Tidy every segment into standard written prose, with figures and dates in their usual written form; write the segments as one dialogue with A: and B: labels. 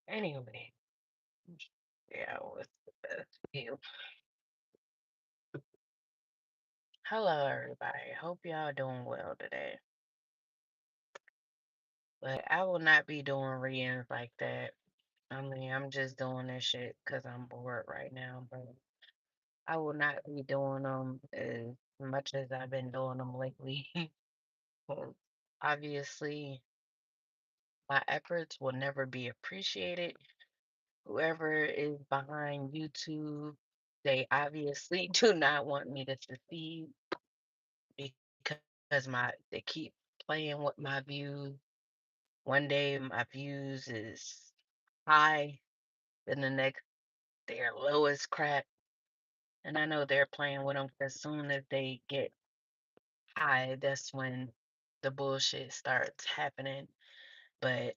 A: Anyway, yeah, what's the best view? Hello, everybody. Hope y'all doing well today. But I will not be doing readings like that. I mean, I'm just doing this shit because I'm bored right now. But I will not be doing them as much as I've been doing them lately. 'Cause obviously, my efforts will never be appreciated. Whoever is behind YouTube, they obviously do not want me to succeed because they keep playing with my views. One day my views is high, then the next they're low as crap. And I know they're playing with them as soon as they get high, that's when the bullshit starts happening. But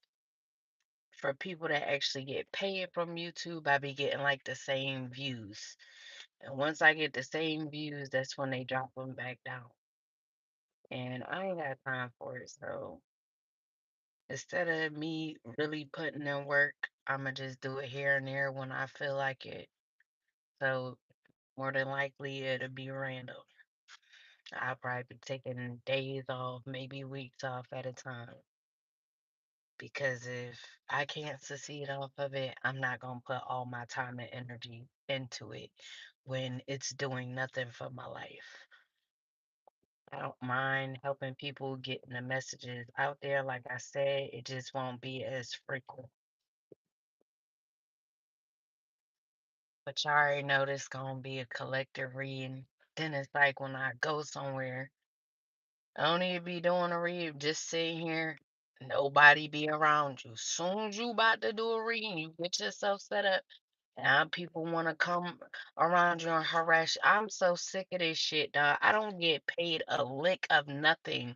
A: for people that actually get paid from YouTube, I be getting like the same views. And once I get the same views, that's when they drop them back down. And I ain't got time for it. So instead of me really putting in work, I'ma just do it here and there when I feel like it. So more than likely it'll be random. I'll probably be taking days off, maybe weeks off at a time. Because if I can't succeed off of it, I'm not gonna put all my time and energy into it when it's doing nothing for my life. I don't mind helping people getting the messages out there. Like I said, it just won't be as frequent. But you already know this gonna be a collective reading. Then it's like when I go somewhere, I don't need to be doing a read, just sitting here, nobody be around you. Soon as you about to do a reading, you get yourself set up. Now people want to come around you and harass you. I'm so sick of this shit, dog. I don't get paid a lick of nothing.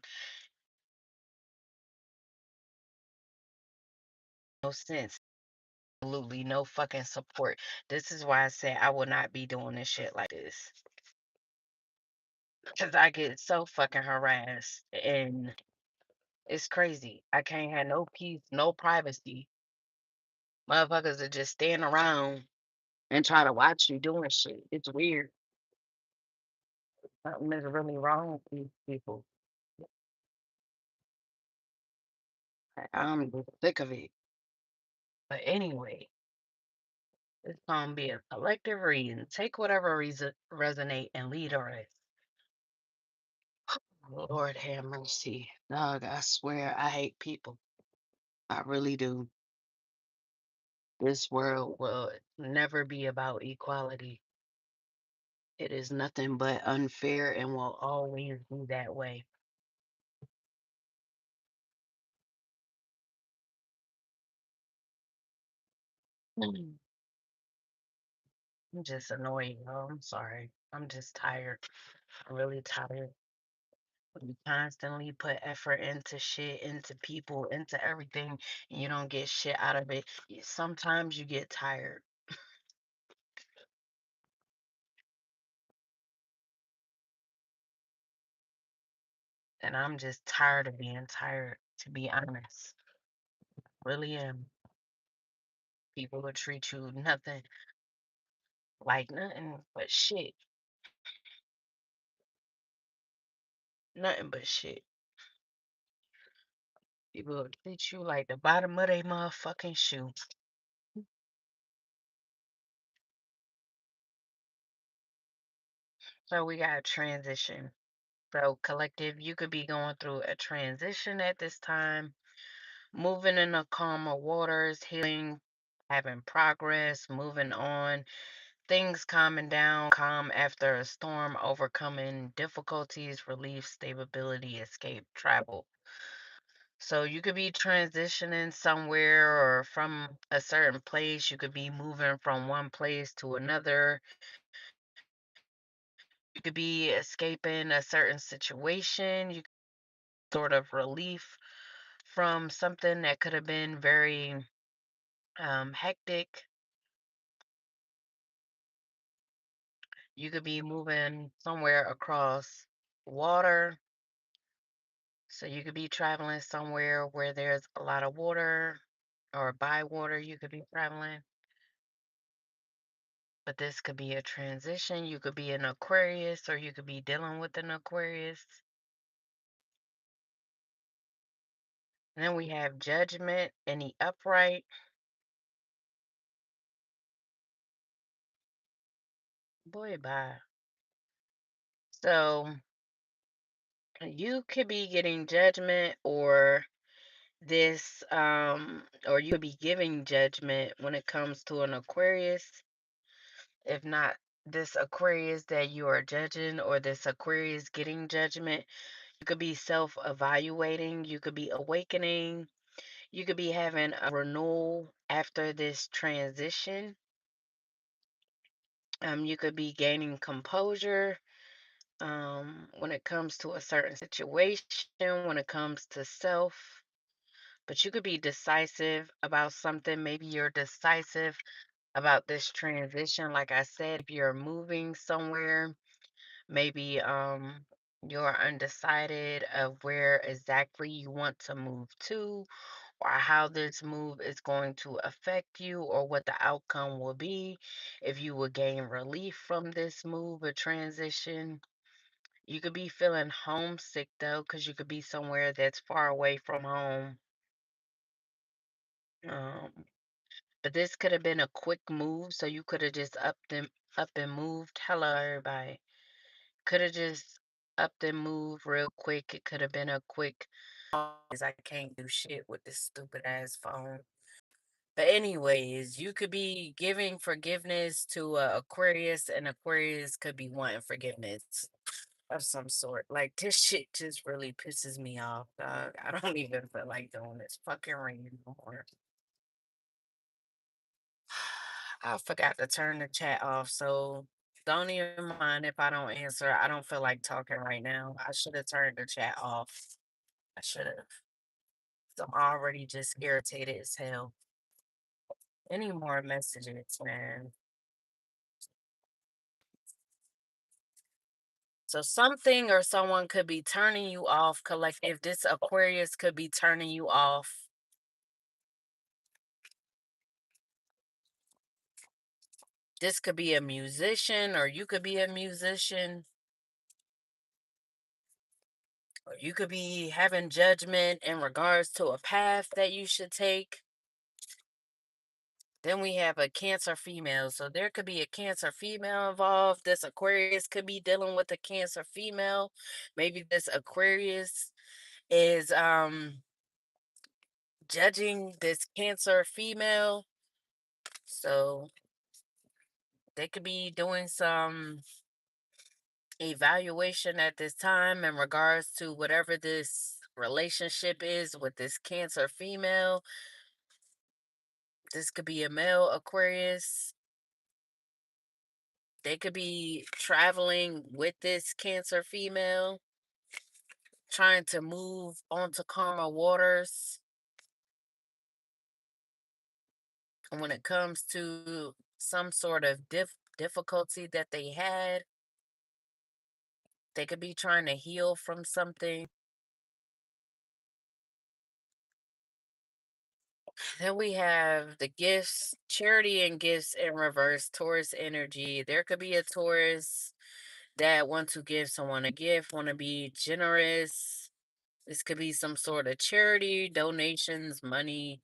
A: No sense. Absolutely no fucking support. This is why I said I will not be doing this shit like this. Because I get so fucking harassed. And it's crazy. I can't have no peace, no privacy. Motherfuckers are just stand around and try to watch you doing shit. It's weird. Something is really wrong with these people. I'm just sick of it. But anyway, it's gonna be a collective reading. Take whatever reason resonate and lead the rest. Lord have mercy. Dog, I swear I hate people. I really do. This world will never be about equality. It is nothing but unfair and will always be that way. Mm. I'm just annoyed, y'all. I'm sorry. I'm just tired. I'm really tired. You constantly put effort into shit, into people, into everything, and you don't get shit out of it. Sometimes you get tired. And I'm just tired of being tired, to be honest. Really am. People will treat you nothing like nothing but shit. Nothing but shit. People will treat you like the bottom of their motherfucking shoe. So we got a transition. So collective, you could be going through a transition at this time, moving in the calmer waters, healing, having progress, moving on, things calming down, calm after a storm, overcoming difficulties, relief, stability, escape, travel. So you could be transitioning somewhere or from a certain place. You could be moving from one place to another. You could be escaping a certain situation. You could sort of relief from something that could have been very hectic. You could be moving somewhere across water. So you could be traveling somewhere where there's a lot of water. or by water, you could be traveling. But this could be a transition. You could be an Aquarius, or you could be dealing with an Aquarius. And then we have judgment in the upright. Boy, bye. So you could be getting judgment, or you could be giving judgment when it comes to an Aquarius. If not this Aquarius that you are judging, or this Aquarius getting judgment, you could be self evaluating, you could be awakening, you could be having a renewal after this transition. You could be gaining composure when it comes to a certain situation, when it comes to self. But you could be decisive about something. Maybe you're decisive about this transition. Like I said, if you're moving somewhere, maybe you're undecided of where exactly you want to move to, or how this move is going to affect you, or what the outcome will be, if you will gain relief from this move or transition. You could be feeling homesick though, because you could be somewhere that's far away from home. Um, but this could have been a quick move, so you could have just up and moved. Hello, everybody. Could have just upped and moved real quick. It could have been a quick. I can't do shit with this stupid ass phone. But anyways, you could be giving forgiveness to Aquarius, and Aquarius could be wanting forgiveness of some sort. Like, this shit just really pisses me off, dog. I don't even feel like doing this fucking ring anymore. I forgot to turn the chat off, so don't even mind if I don't answer. I don't feel like talking right now. I should have turned the chat off. I should have. I'm already just irritated as hell. Any more messages, man? So something or someone could be turning you off. Collective, this Aquarius could be turning you off. This could be a musician, or you could be a musician, or you could be having judgment in regards to a path that you should take. Then we have a Cancer female. So there could be a Cancer female involved. This Aquarius could be dealing with a Cancer female. Maybe this Aquarius is judging this Cancer female. So they could be doing some evaluation at this time in regards to whatever this relationship is with this Cancer female. This could be a male Aquarius. They could be traveling with this Cancer female, trying to move onto calmer waters. And when it comes to some sort of difficulty that they had, they could be trying to heal from something. Then we have the gifts, charity and gifts in reverse, Taurus energy. There could be a Taurus that want to give someone a gift, want to be generous. This could be some sort of charity, donations, money,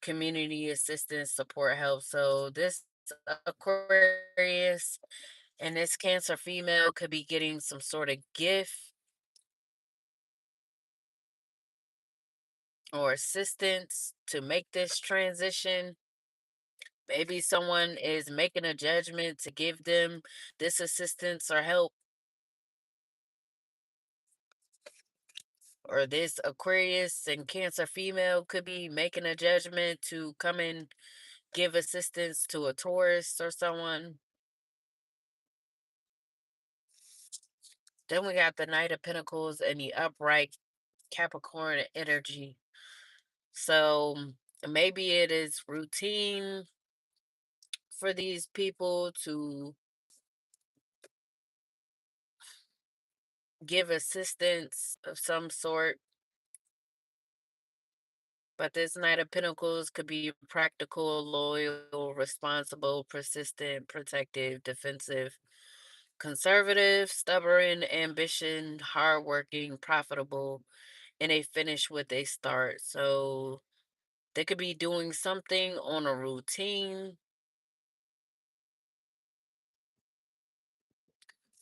A: community assistance, support, help. So this Aquarius and this Cancer female could be getting some sort of gift or assistance to make this transition. Maybe someone is making a judgment to give them this assistance or help, or this Aquarius and Cancer female could be making a judgment to come and give assistance to a Taurus or someone. Then we got the Knight of Pentacles and the upright Capricorn energy. So maybe it is routine for these people to give assistance of some sort. But this Knight of Pentacles could be practical, loyal, responsible, persistent, protective, defensive, conservative, stubborn, ambition, hardworking, profitable, and a finish with a start. So they could be doing something on a routine,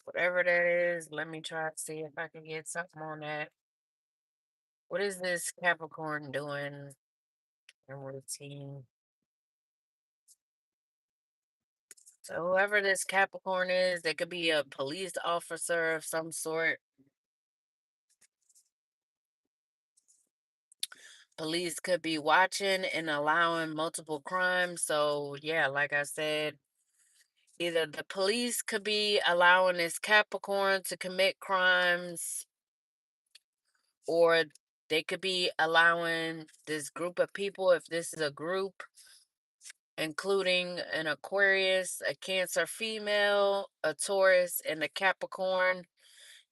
A: whatever that is. Let me try to see if I can get something on that. What is this Capricorn doing in routine? So whoever this Capricorn is, they could be a police officer of some sort. Police could be watching and allowing multiple crimes. So yeah, like I said, either the police could be allowing this Capricorn to commit crimes, or they could be allowing this group of people, if this is a group, including an Aquarius, a Cancer female, a Taurus, and a Capricorn.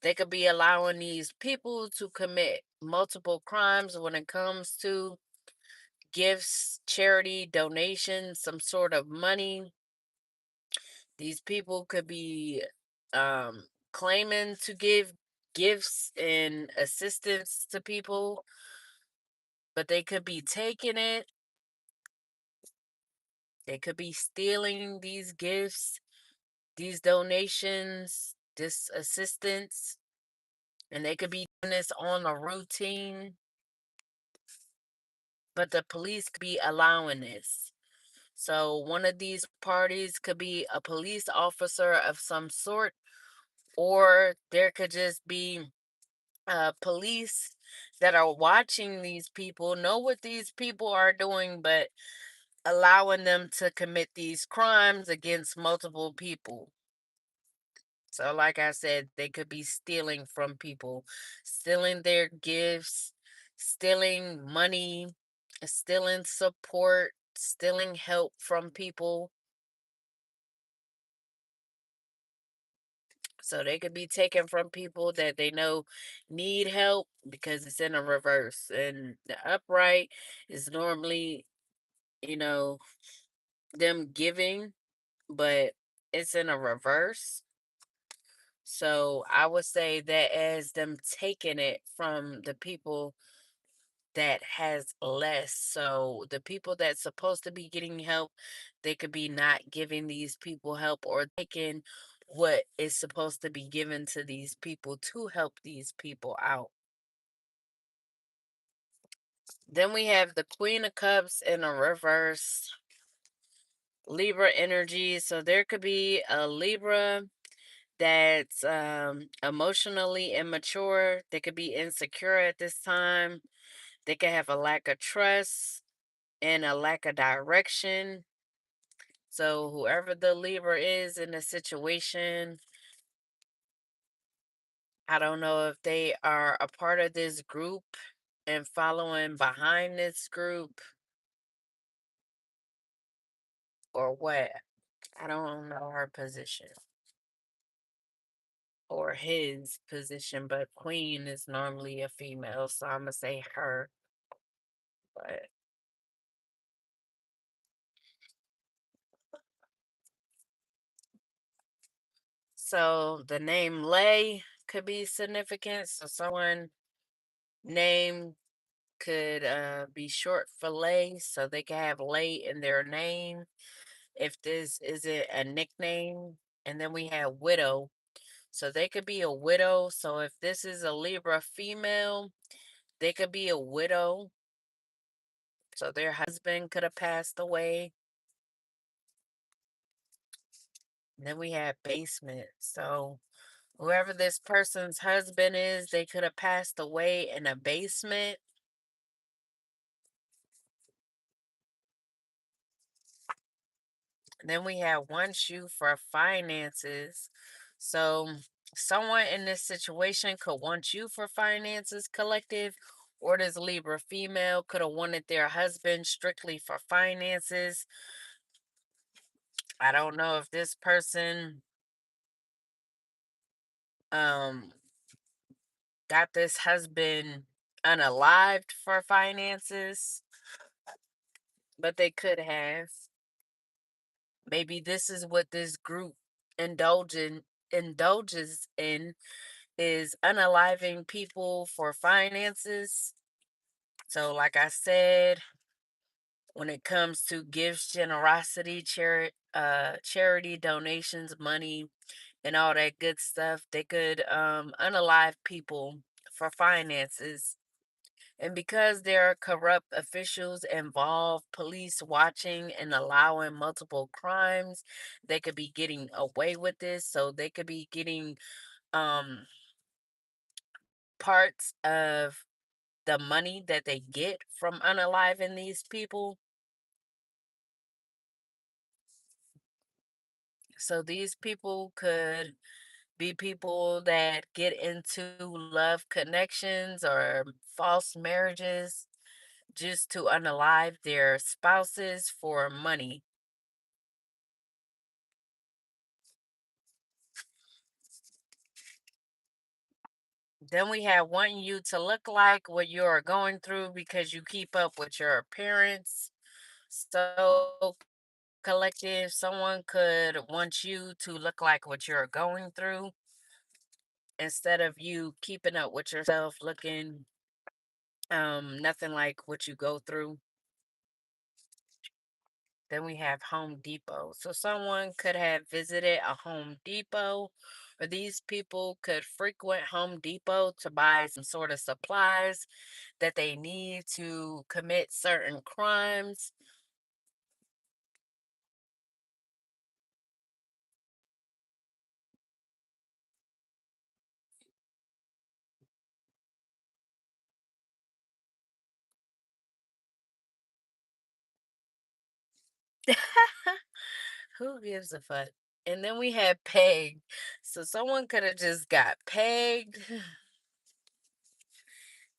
A: They could be allowing these people to commit multiple crimes when it comes to gifts, charity, donations, some sort of money. These people could be claiming to give gifts and assistance to people, but they could be taking it. They could be stealing these gifts, these donations, this assistance, and they could be doing this on a routine, but the police could be allowing this. So one of these parties could be a police officer of some sort, or there could just be police that are watching these people, know what these people are doing, but allowing them to commit these crimes against multiple people. So, like I said, they could be stealing from people, stealing their gifts, stealing money, stealing support, stealing help from people. So they could be taken from people that they know need help because it's in a reverse. And the upright is normally, you know, them giving, but it's in a reverse. So I would say that as them taking it from the people that has less. So the people that's supposed to be getting help, they could be not giving these people help, or taking what is supposed to be given to these people to help these people out. Then we have the Queen of Cups in a reverse, Libra energy. So there could be a Libra that's emotionally immature. They could be insecure at this time. They could have a lack of trust and a lack of direction. So whoever the Libra is in the situation, I don't know if they are a part of this group and following behind this group or what. I don't know her position or his position, but Queen is normally a female, so I'm gonna say her. But so the name Lay could be significant. So someone name could be short for Lay, so they can have Lay in their name if this isn't a nickname. And then we have widow. So they could be a widow. So if this is a Libra female, they could be a widow. So their husband could have passed away. And then we have basement. So whoever this person's husband is, they could have passed away in a basement. And then we have one shoe for finances. So someone in this situation could want you for finances, collective, or this Libra female could have wanted their husband strictly for finances. I don't know if this person um got this husband unalived for finances, but they could have. Maybe this is what this group indulging indulges in is unaliving people for finances. So like I said, when it comes to gifts, generosity, charity donations, money, and all that good stuff, they could unalive people for finances. And because there are corrupt officials involved, police watching and allowing multiple crimes, they could be getting away with this. So they could be getting um, parts of the money that they get from unaliving these people. So these people could be people that get into love connections or false marriages just to unalive their spouses for money. Then we have wanting you to look like what you're going through because you keep up with your appearance. So collective, someone could want you to look like what you're going through instead of you keeping up with yourself looking nothing like what you go through. Then we have Home Depot. So someone could have visited a Home Depot, or these people could frequent Home Depot to buy some sort of supplies that they need to commit certain crimes. Who gives a fuck? And then we have pegged. So someone could have just got pegged.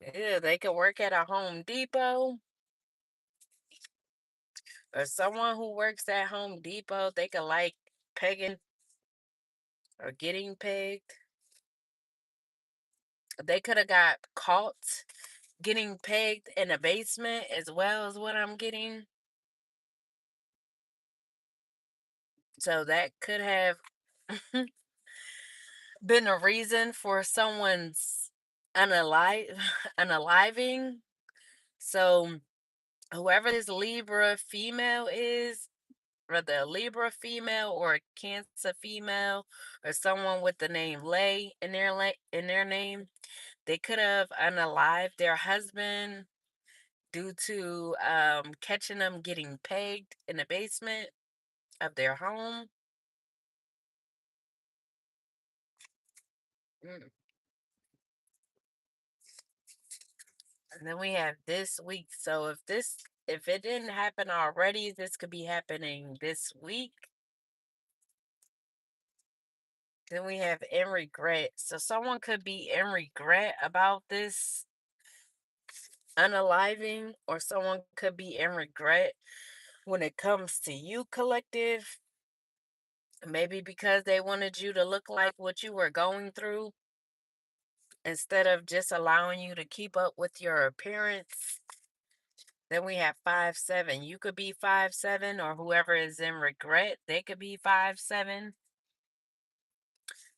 A: Yeah, they could work at a Home Depot, or someone who works at Home Depot, they could like pegging or getting pegged. They could have got caught getting pegged in a basement as well as what I'm getting. So that could have been a reason for someone's unalive unaliving. So whoever this Libra female is, whether a Libra female or a Cancer female or someone with the name Lay in in their name, they could have unalived their husband due to catching them getting pegged in the basement of their home. Mm. And then we have this week. So if it didn't happen already, this could be happening this week. Then we have in regret. So someone could be in regret about this unaliving, or someone could be in regret when it comes to you, collective. Maybe because they wanted you to look like what you were going through instead of just allowing you to keep up with your appearance. Then we have 5'7". You could be 5'7", or whoever is in regret, they could be 5'7".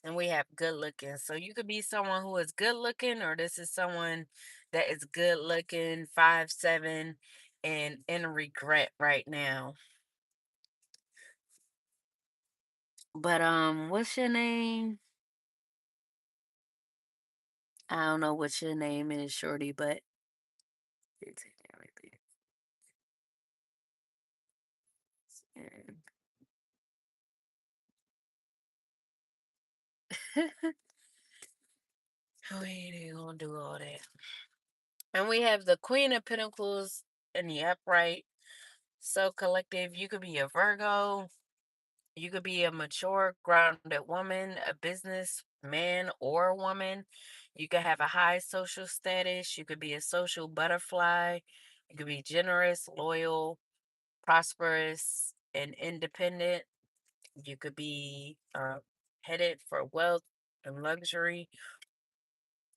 A: And we have good looking. So you could be someone who is good looking, or this is someone that is good looking, 5'7", and in regret right now. But what's your name? I don't know what your name is, Shorty, but we ain't even gonna do all that. And we have the Queen of Pentacles in the upright. So, collective, you could be a Virgo, you could be a mature, grounded woman, a business man or woman. You could have a high social status. You could be a social butterfly. You could be generous, loyal, prosperous, and independent. You could be headed for wealth and luxury,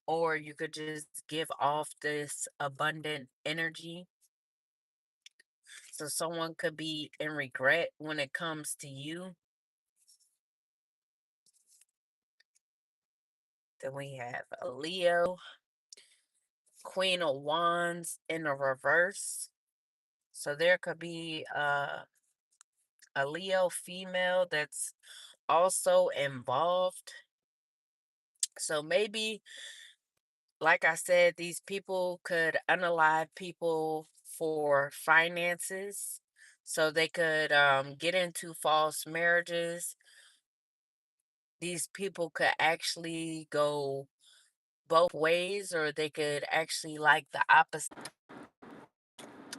A: or you could just give off this abundant energy. So someone could be in regret when it comes to you. Then we have a Leo, Queen of Wands in the reverse. So there could be a Leo female that's also involved. So maybe, like I said, these people could unalive people for finances. So they could get into false marriages. These people could actually go both ways, or they could actually like the opposite.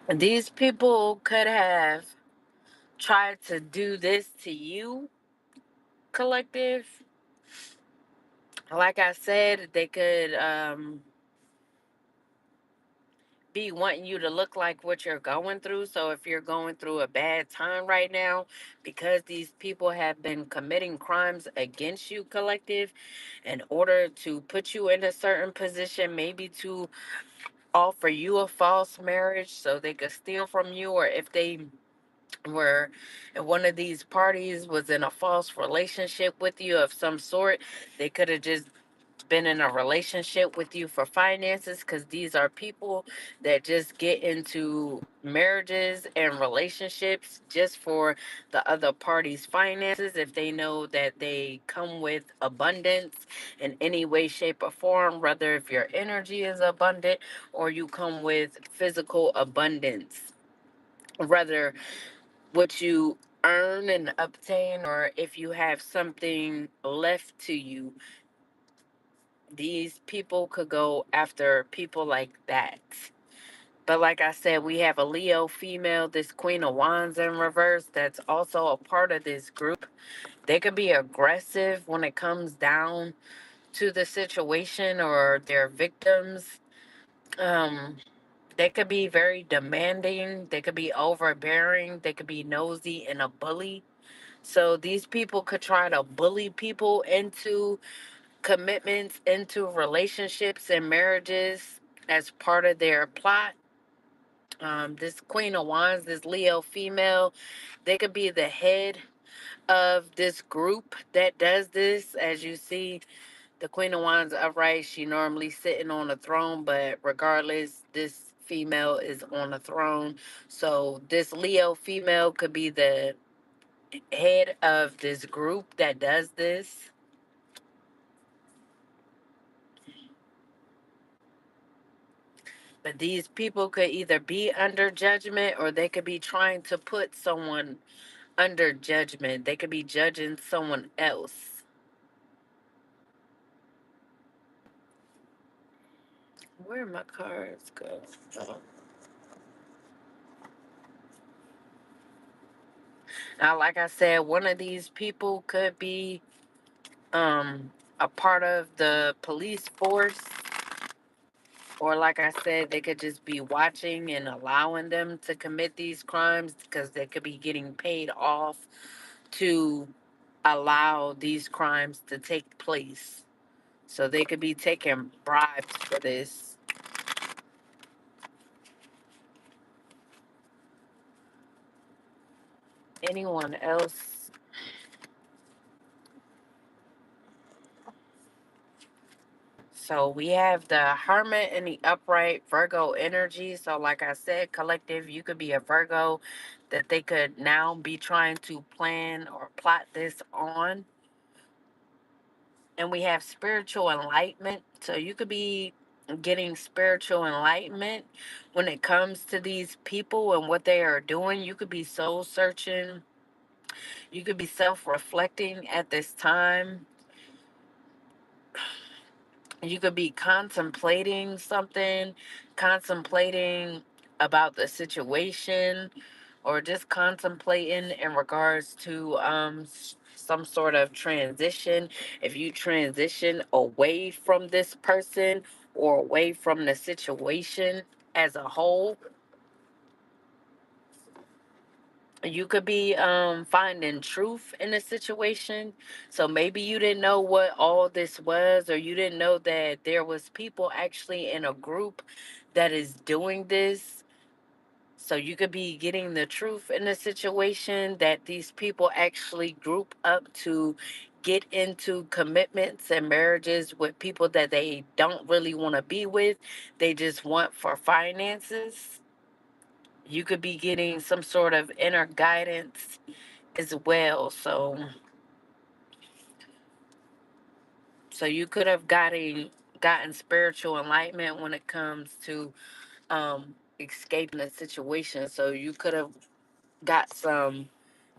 A: These people could have tried to do this to you, collective. Like I said, they could be wanting you to look like what you're going through. So if you're going through a bad time right now, because these people have been committing crimes against you, collective, in order to put you in a certain position, maybe to offer you a false marriage so they could steal from you, or if they were, if one of these parties was in a false relationship with you of some sort, they could have just been in a relationship with you for finances, because these are people that just get into marriages and relationships just for the other party's finances, if they know that they come with abundance in any way, shape, or form, whether if your energy is abundant or you come with physical abundance, whether what you earn and obtain, or if you have something left to you. These people could go after people like that. But like I said, we have a Leo female, this Queen of Wands in reverse, that's also a part of this group. They could be aggressive when it comes down to the situation or their victims. Um, they could be very demanding. They could be overbearing. They could be nosy and a bully. So these people could try to bully people into commitments, into relationships and marriages as part of their plot. This Queen of Wands, this Leo female, they could be the head of this group that does this. As you see, the Queen of Wands upright, she normally sitting on a throne, but regardless, this female is on a throne. So this Leo female could be the head of this group that does this. But these people could either be under judgment, or they could be trying to put someone under judgment. They could be judging someone else. Where my cards go? Oh. Now, like I said, one of these people could be um a part of the police force, or like I said, they could just be watching and allowing them to commit these crimes, because they could be getting paid off to allow these crimes to take place. So they could be taking bribes for this. Anyone else? So we have the Hermit and the upright Virgo energy. So like I said, collective, you could be a Virgo that they could now be trying to plan or plot this on. And we have spiritual enlightenment. So you could be getting spiritual enlightenment when it comes to these people and what they are doing. You could be soul searching. You could be self reflecting at this time. You could be contemplating something, contemplating about the situation, or just contemplating in regards to some sort of transition. If you transition away from this person or away from the situation as a whole, you could be finding truth in a situation. So maybe you didn't know what all this was, or you didn't know that there was people actually in a group that is doing this. So you could be getting the truth in a situation that these people actually group up to get into commitments and marriages with people that they don't really want to be with. They just want for finances. You could be getting some sort of inner guidance as well. So you could have gotten spiritual enlightenment when it comes to escaping a situation. So you could have got some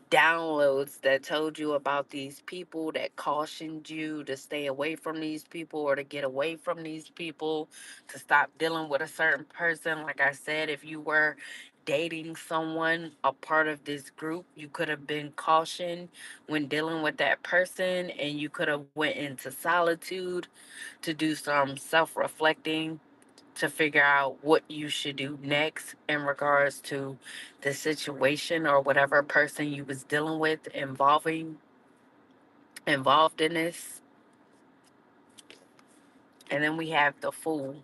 A: downloads that told you about these people, that cautioned you to stay away from these people or to get away from these people, to stop dealing with a certain person. Like I said, if you were dating someone a part of this group, you could have been cautioned when dealing with that person, and you could have went into solitude to do some self-reflecting, to figure out what you should do next in regards to the situation or whatever person you was dealing with involved in this. And then we have the Fool.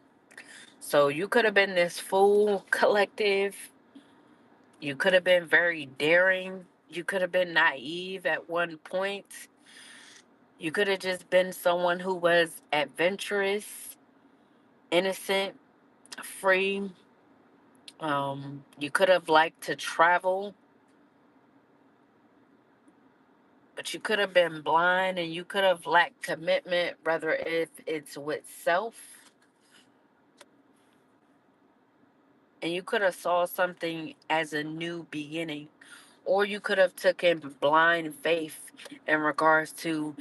A: So you could have been this Fool collective. You could have been very daring. You could have been naive at one point. You could have just been someone who was adventurous, innocent, free. You could have liked to travel, but you could have been blind, and you could have lacked commitment, whether if it's with self, and you could have saw something as a new beginning, or you could have taken blind faith in regards to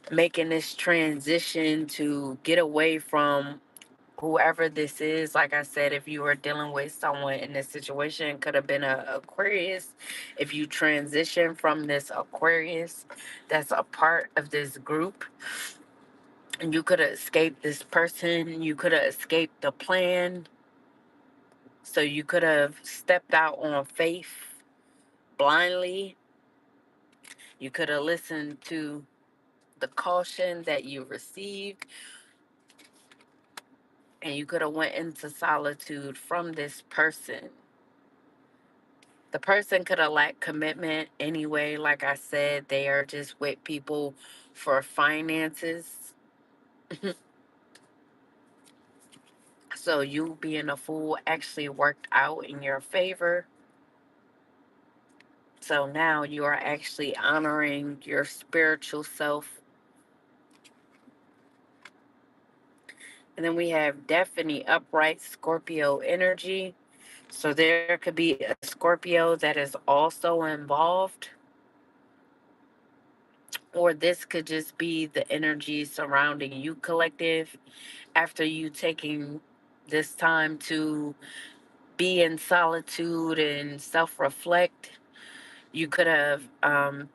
A: making this transition to get away from whoever this is. Like I said, if you were dealing with someone in this situation, it could have been a Aquarius. If you transition from this Aquarius that's a part of this group, and you could have escaped this person, you could have escaped the plan. So you could have stepped out on faith blindly. You could have listened to the caution that you received, and you could have went into solitude from this person. The person could have lacked commitment anyway. Like I said, they are just with people for finances. So you being a fool actually worked out in your favor. So now you are actually honoring your spiritual self. And then we have Death in the upright Scorpio energy. So there could be a Scorpio that is also involved, or this could just be the energy surrounding you, collective. After you taking this time to be in solitude and self-reflect, you could have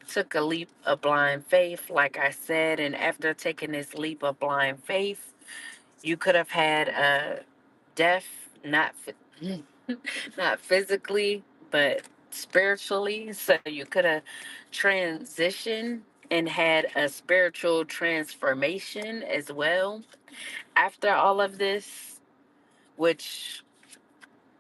A: took a leap of blind faith, like I said, and after taking this leap of blind faith, you could have had a death, not physically, but spiritually. So you could have transitioned and had a spiritual transformation as well after all of this, which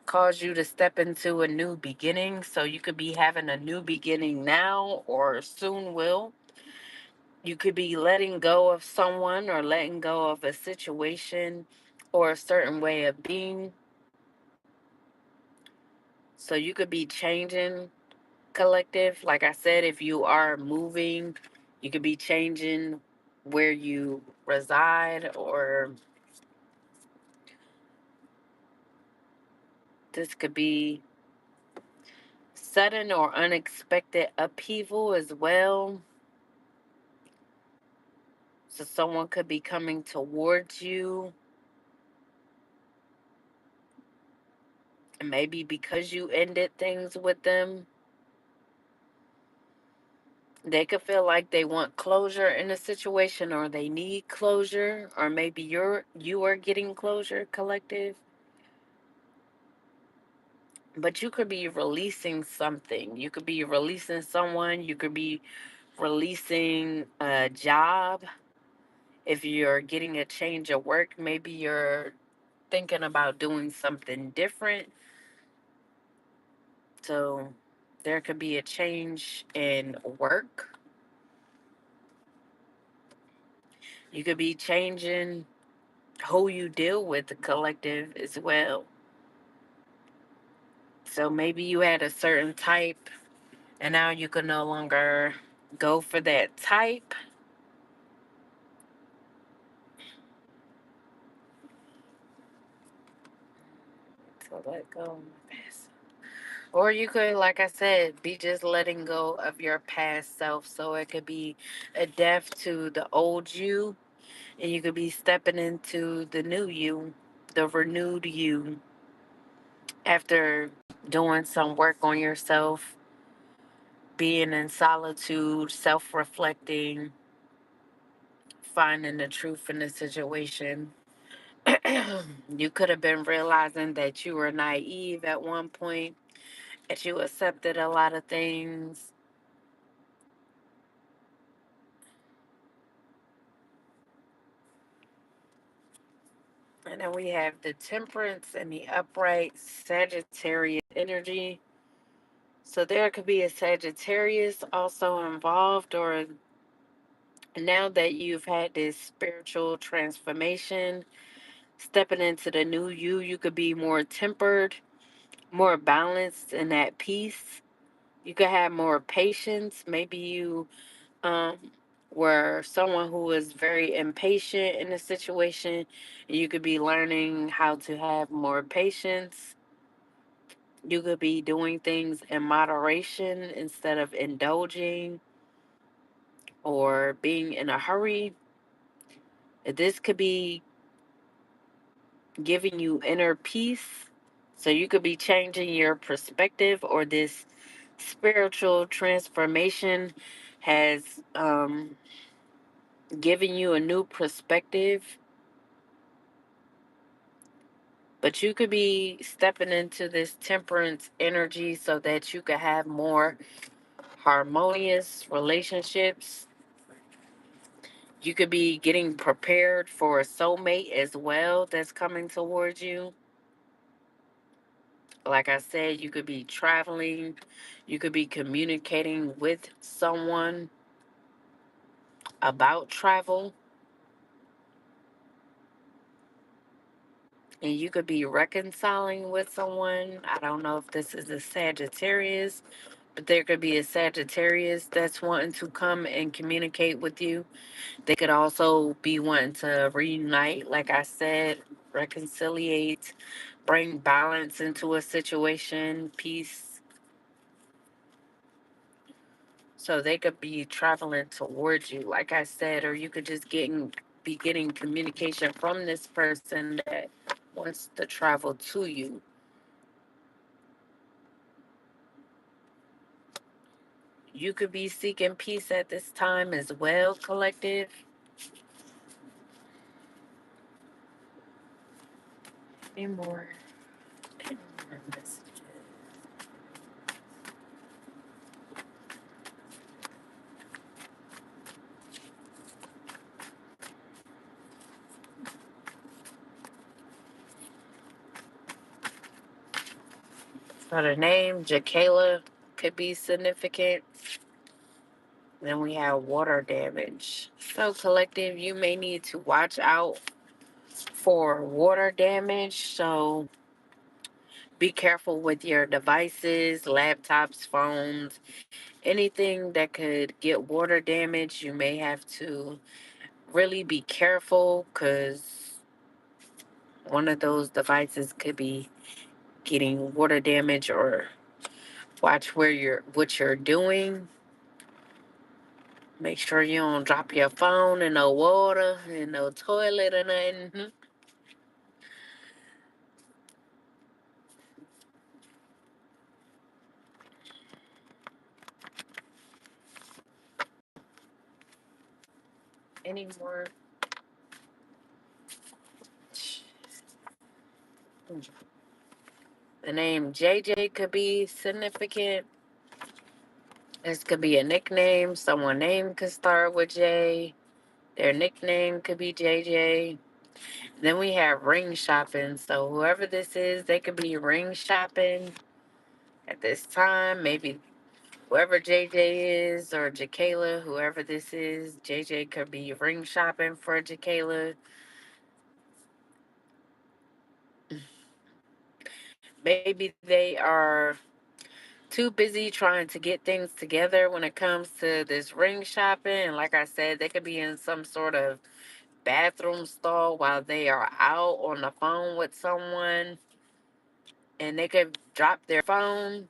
A: caused you to step into a new beginning. So you could be having a new beginning now or soon will. You could be letting go of someone or letting go of a situation or a certain way of being. So you could be changing, collective. Like I said, if you are moving, you could be changing where you reside, or this could be sudden or unexpected upheaval as well. So someone could be coming towards you, and maybe because you ended things with them, they could feel like they want closure in a situation, or they need closure, or maybe you are getting closure, collective. But you could be releasing something. You could be releasing someone. You could be releasing a job. If you're getting a change of work, maybe you're thinking about doing something different. So there could be a change in work. You could be changing who you deal with, the collective as well. So maybe you had a certain type and now you can no longer go for that type. So let go of my past. Or you could, like I said, be just letting go of your past self. So it could be a death to the old you, and you could be stepping into the new you, the renewed you, after doing some work on yourself, being in solitude, self reflecting, finding the truth in the situation. You could have been realizing that you were naive at one point, that you accepted a lot of things. And then we have the temperance and the upright Sagittarius energy. So there could be a Sagittarius also involved, or now that you've had this spiritual transformation, stepping into the new you, you could be more tempered, more balanced, and at peace. You could have more patience. Maybe you um, were someone who was very impatient in a situation. You could be learning how to have more patience. You could be doing things in moderation instead of indulging or being in a hurry. This could be giving you inner peace. So you could be changing your perspective, or this spiritual transformation has given you a new perspective. But you could be stepping into this temperance energy so that you could have more harmonious relationships. You could be getting prepared for a soulmate as well that's coming towards you. Like I said, you could be traveling, you could be communicating with someone about travel, and you could be reconciling with someone. I don't know if this is a Sagittarius, but there could be a Sagittarius that's wanting to come and communicate with you. They could also be wanting to reunite, like I said, reconciliate, bring balance into a situation, peace. So they could be traveling towards you, like I said, or you could just be getting communication from this person that wants to travel to you. You could be seeking peace at this time as well, collective. Any more, any more messages? So the name Jacala could be significant. Then we have water damage. So, collective, you may need to watch out for water damage. So, be careful with your devices, laptops, phones, anything that could get water damage. You may have to really be careful because one of those devices could be getting water damage, or watch what you're doing. Make sure you don't drop your phone in no water, in no toilet or nothing. Any more? The name JJ could be significant. This could be a nickname. Someone name could start with J. Their nickname could be JJ. Then we have ring shopping. So whoever this is, they could be ring shopping. at this time. Maybe whoever JJ is or Jakayla, whoever this is, JJ could be ring shopping for Jakayla. Maybe they are too busy trying to get things together when it comes to this ring shopping. And like I said, they could be in some sort of bathroom stall while they are out on the phone with someone, and they could drop their phone.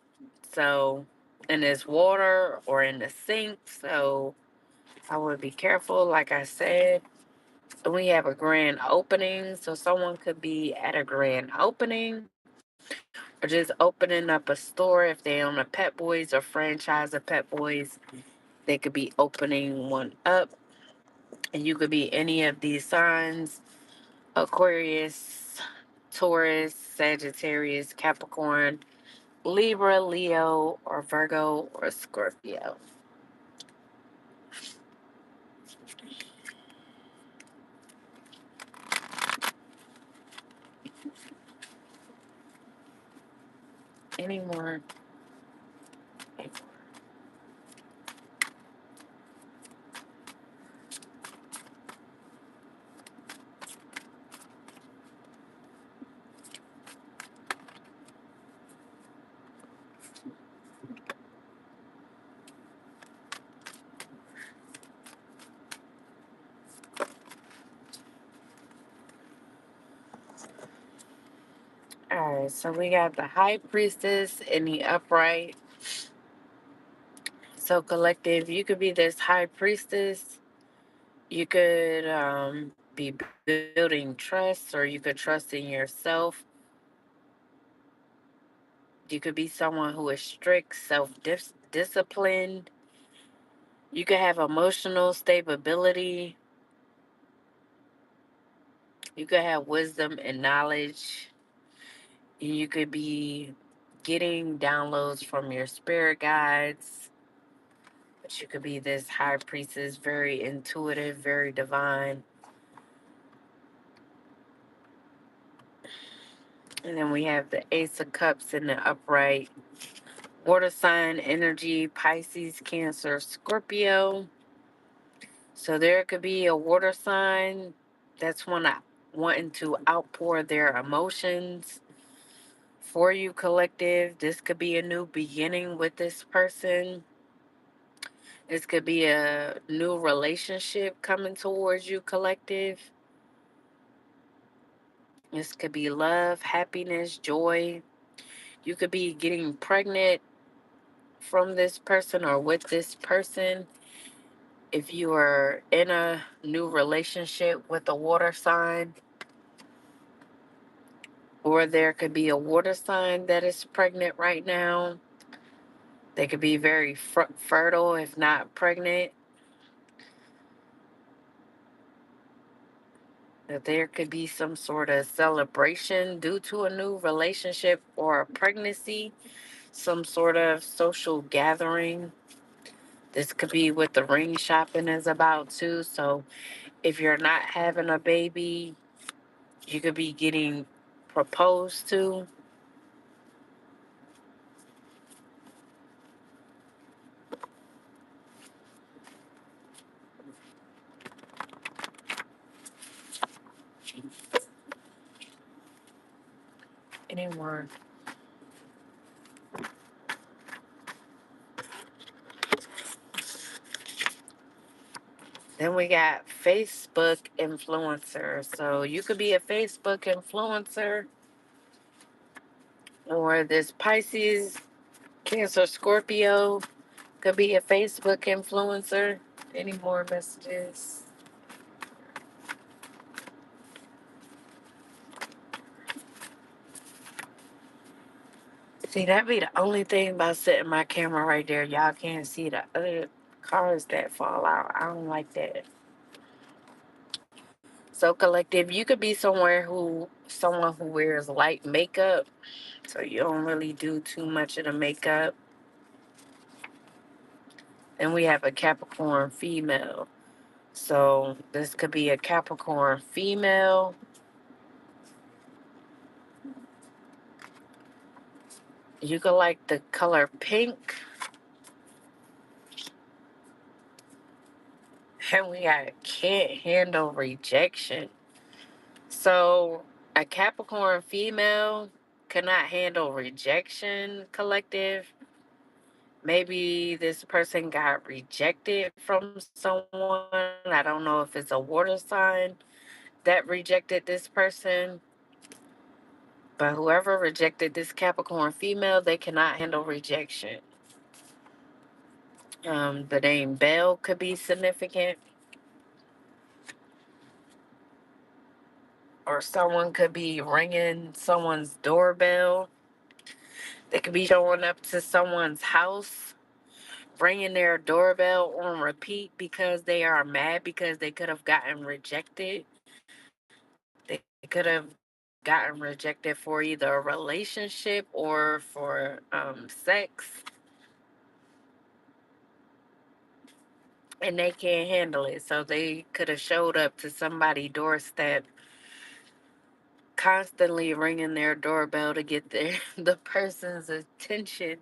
A: So, in this water or in the sink. So, I would be careful, like I said. We have a grand opening, so someone could be at a grand opening or just opening up a store if they own a Pet Boys or franchise of Pet Boys. They could be opening one up, and you could be any of these signs: Aquarius, Taurus, Sagittarius, Capricorn, Libra, Leo, or Virgo, or Scorpio. Any more? Alright, so we got the High Priestess in the upright. So, collective, you could be this High Priestess. You could be building trust, or you could trust in yourself. You could be someone who is strict, self disciplined. You could have emotional stability. You could have wisdom and knowledge. You could be getting downloads from your spirit guides. But you could be this high priestess, very intuitive, very divine. And then we have the Ace of Cups in the upright. Water sign energy: Pisces, Cancer, Scorpio. So there could be a water sign that's wanting to outpour their emotions for you, collective. This could be a new beginning with this person. This could be a new relationship coming towards you, collective. This could be love, happiness, joy. You could be getting pregnant from this person or with this person if you are in a new relationship with a water sign. Or there could be a water sign that is pregnant right now. They could be very fertile, if not pregnant. That there could be some sort of celebration due to a new relationship or a pregnancy, some sort of social gathering. This could be what the ring shopping is about too. So if you're not having a baby, you could be getting proposed to. Any more? Then we got Facebook influencer. So you could be a Facebook influencer, or this Pisces, Cancer, Scorpio could be a Facebook influencer. Any more messages? See, that be the only thing about setting my camera right there. Y'all can't see the other cars that fall out. I don't like that. So, collective, you could be someone who wears light makeup, so you don't really do too much of the makeup. And we have a Capricorn female. So this could be a Capricorn female. You could like the color pink. And we got can't handle rejection. So a Capricorn female cannot handle rejection, collective. Maybe this person got rejected from someone. I don't know if it's a water sign that rejected this person, but whoever rejected this Capricorn female, they cannot handle rejection. The name Bell could be significant, or someone could be ringing someone's doorbell. They could be showing up to someone's house, ringing their doorbell on repeat because they are mad because they could have gotten rejected. They could have gotten rejected for either a relationship or for sex, and they can't handle it. So they could have showed up to somebody's doorstep, constantly ringing their doorbell to get the person's attention.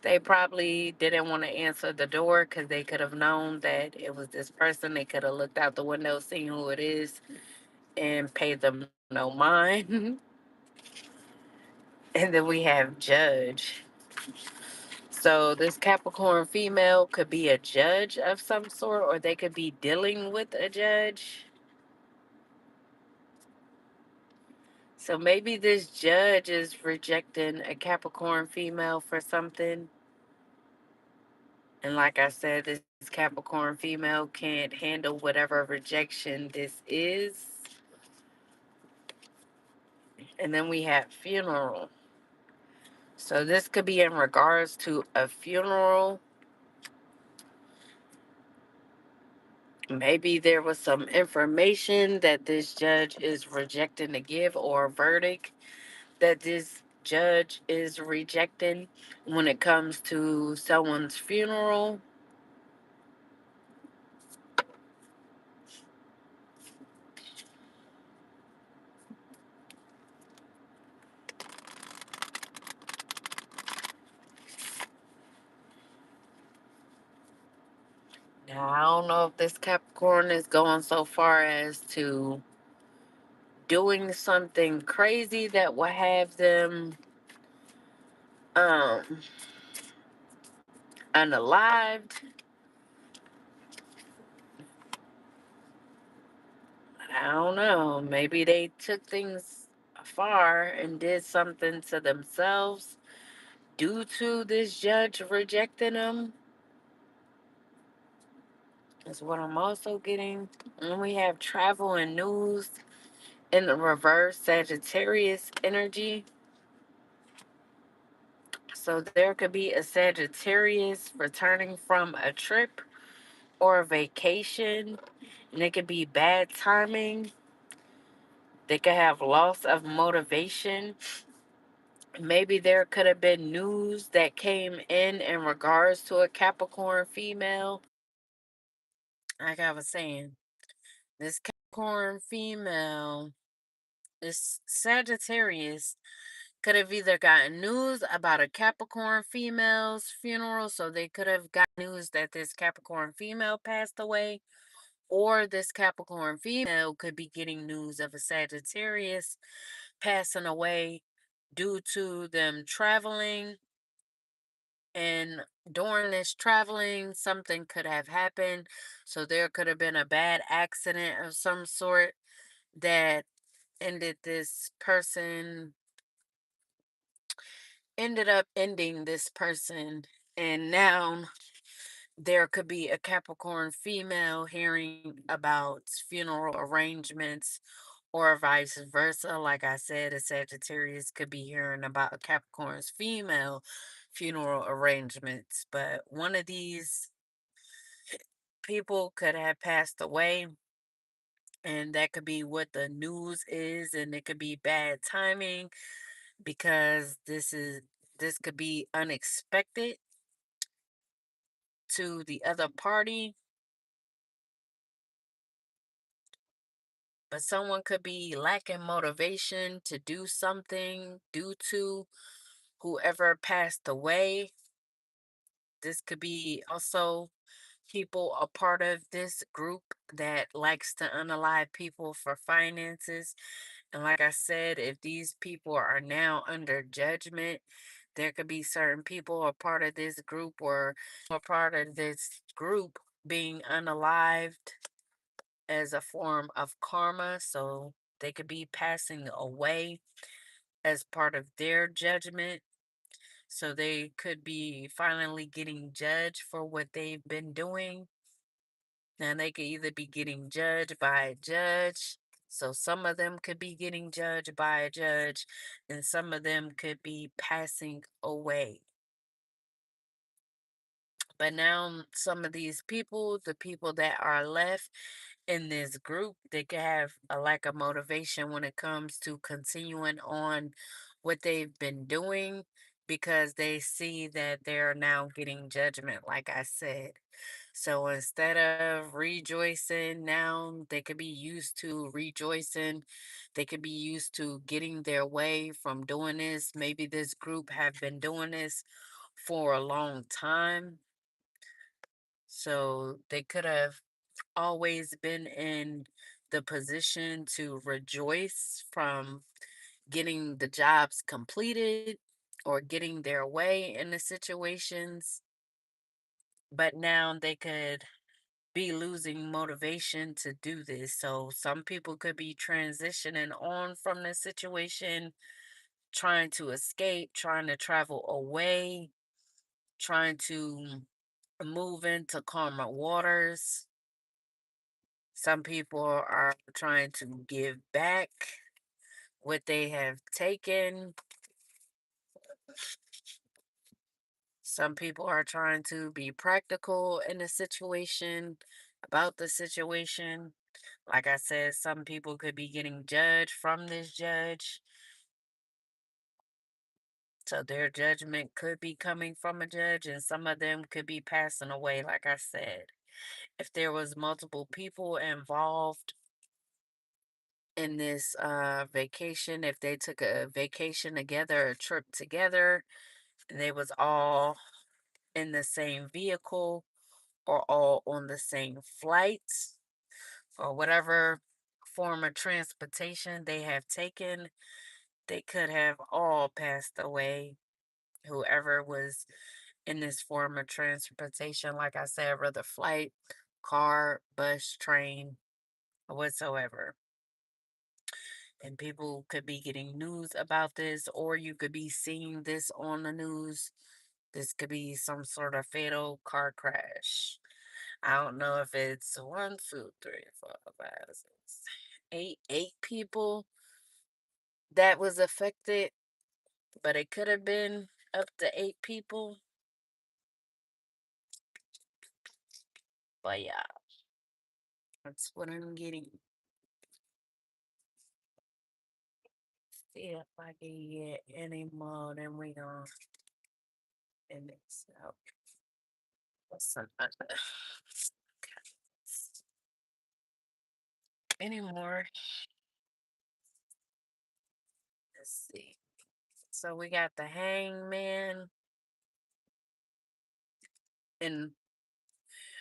A: They probably didn't want to answer the door because they could have known that it was this person. They could have looked out the window, seen who it is, and paid them no mind. And then we have Judge. So this Capricorn female could be a judge of some sort, or they could be dealing with a judge. So maybe this judge is rejecting a Capricorn female for something. And like I said, this Capricorn female can't handle whatever rejection this is. And then we have funeral. So this could be in regards to a funeral. Maybe there was some information that this judge is rejecting to give, or a verdict that this judge is rejecting when it comes to someone's funeral. Now, I don't know if this Capricorn is going so far as to doing something crazy that will have them um unalived. I don't know. Maybe they took things far and did something to themselves due to this judge rejecting them. Is what I'm also getting. And we have travel and news in the reverse Sagittarius energy. So there could be a Sagittarius returning from a trip or a vacation, and it could be bad timing. They could have loss of motivation. Maybe there could have been news that came in regards to a Capricorn female. Like I was saying, this Capricorn female, this Sagittarius, could have either gotten news about a Capricorn female's funeral, so they could have got news that this Capricorn female passed away, or this Capricorn female could be getting news of a Sagittarius passing away due to them traveling. And during this traveling, something could have happened. So there could have been a bad accident of some sort that ended this person, ended up ending this person. And now there could be a Capricorn female hearing about funeral arrangements, or vice versa. Like I said, a Sagittarius could be hearing about a Capricorn's female funeral arrangements. But one of these people could have passed away, and that could be what the news is, and it could be bad timing because this could be unexpected to the other party. But someone could be lacking motivation to do something due to whoever passed away. This could be also people a part of this group that likes to unalive people for finances. And like I said, if these people are now under judgment, there could be certain people a part of this group or a part of this group being unalived as a form of karma. So they could be passing away as part of their judgment. So they could be finally getting judged for what they've been doing. And they could either be getting judged by a judge. So some of them could be getting judged by a judge, and some of them could be passing away. But now some of these people, the people that are left in this group, they could have a lack of motivation when it comes to continuing on what they've been doing because they see that they're now getting judgment, like I said. So instead of rejoicing, now they could be used to rejoicing. They could be used to getting their way from doing this. Maybe this group have been doing this for a long time. So they could have always been in the position to rejoice from getting the jobs completed or getting their way in the situations. But now they could be losing motivation to do this. So some people could be transitioning on from the situation, trying to escape, trying to travel away, trying to move into calmer waters. Some people are trying to give back what they have taken. Some people are trying to be practical in the situation, about the situation. Like I said, some people could be getting judged from this judge. So their judgment could be coming from a judge, and some of them could be passing away, like I said. If there was multiple people involved in this vacation, if they took a vacation together, a trip together, and they was all in the same vehicle or all on the same flight or whatever form of transportation they have taken, they could have all passed away. Whoever was in this form of transportation, like I said, whether flight, car, bus, train, or whatsoever. And people could be getting news about this, or you could be seeing this on the news. This could be some sort of fatal car crash. I don't know if it's one, two, three, four, five, six, eight people that was affected, but it could have been up to eight people. But yeah, that's what I'm getting. See if I can get any more, then we gonna end this out. What's another? Any more? Let's see. So we got the hangman and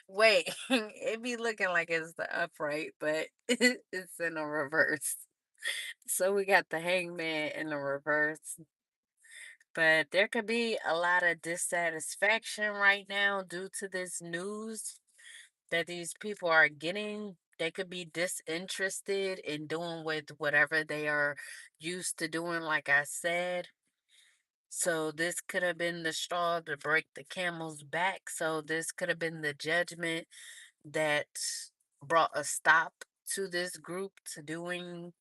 A: wait, it be looking like it's the upright, but it's in a reverse. So we got the hangman in the reverse. But there could be a lot of dissatisfaction right now due to this news that these people are getting. They could be disinterested in doing with whatever they are used to doing, like I said. So this could have been the straw to break the camel's back. So this could have been the judgment that brought a stop to this group to doing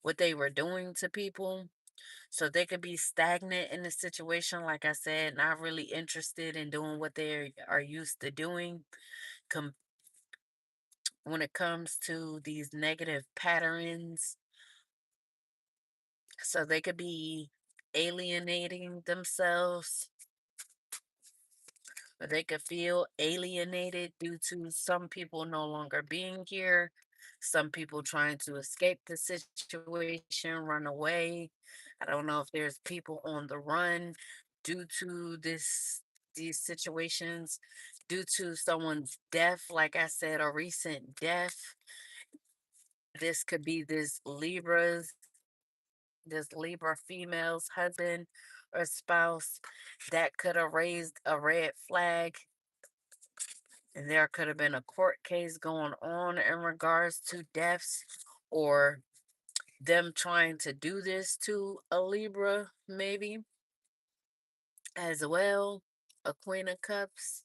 A: what they were doing to people. So they could be stagnant in the situation, like I said, not really interested in doing what they are used to doing. Com- when it comes to these negative patterns, so they could be alienating themselves, or they could feel alienated due to some people no longer being here, some people trying to escape the situation, run away. I don't know if there's people on the run due to these situations, due to someone's death, like I said, a recent death. This could be this Libra female's husband or spouse that could have raised a red flag, and there could have been a court case going on in regards to deaths or them trying to do this to a Libra, maybe as well. A Queen of Cups.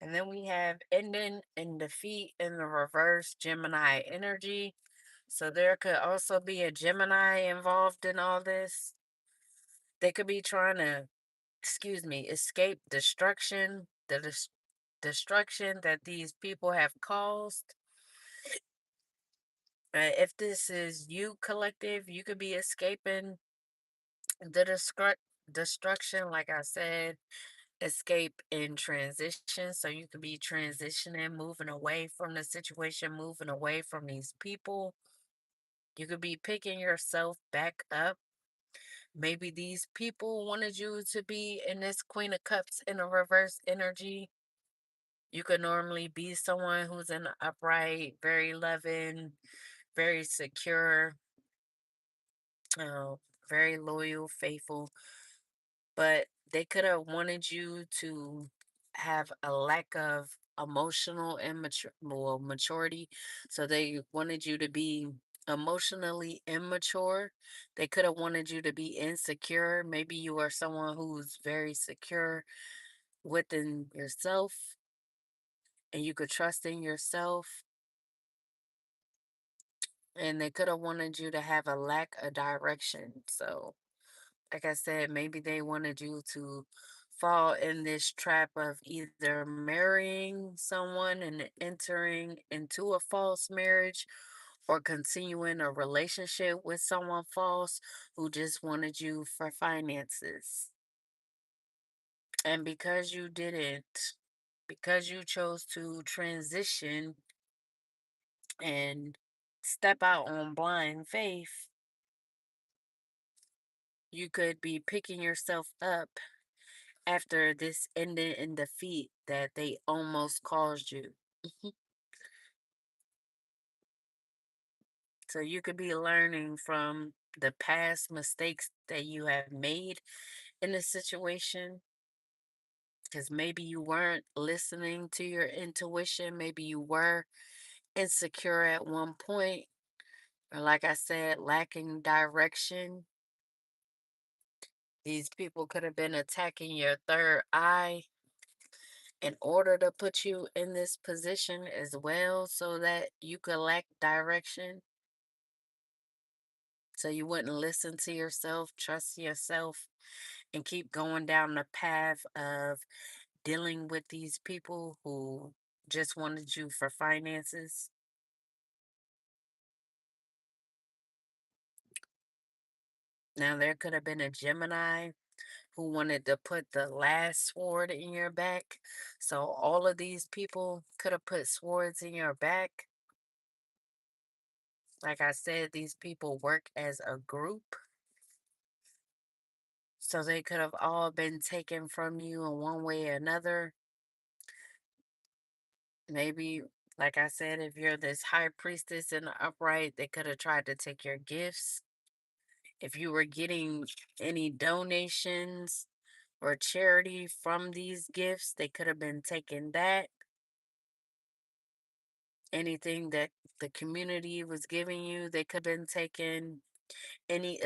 A: And then we have ending and defeat in the reverse Gemini energy. So there could also be a Gemini involved in all this. They could be trying to, excuse me, escape destruction, destruction that these people have caused. If this is you collective, you could be escaping the destruction, like I said, escape in transition. So you could be transitioning, moving away from the situation, moving away from these people. You could be picking yourself back up. Maybe these people wanted you to be in this Queen of Cups in a reverse energy. You could normally be someone who's in the upright, very loving, very secure, uh, very loyal, faithful, but they could have wanted you to have a lack of emotional maturity. So they wanted you to be emotionally immature. They could have wanted you to be insecure. Maybe you are someone who's very secure within yourself and you could trust in yourself. And they could have wanted you to have a lack of direction. So like I said, maybe they wanted you to fall in this trap of either marrying someone and entering into a false marriage or continuing a relationship with someone false who just wanted you for finances. And because you didn't, because you chose to transition and step out on blind faith, you could be picking yourself up after this ended in defeat that they almost caused you. So you could be learning from the past mistakes that you have made in this situation because maybe you weren't listening to your intuition, maybe you were insecure at one point, or like I said, lacking direction. These people could have been attacking your third eye in order to put you in this position as well so that you could lack direction, so you wouldn't listen to yourself, trust yourself, and keep going down the path of dealing with these people who just wanted you for finances. Now, there could have been a Gemini who wanted to put the last sword in your back. So, all of these people could have put swords in your back. Like I said, these people work as a group. So, they could have all been taken from you in one way or another. Maybe, like I said, if you're this high priestess in the upright, they could have tried to take your gifts. If you were getting any donations or charity from these gifts, they could have been taking that. Anything that the community was giving you, they could have been taking any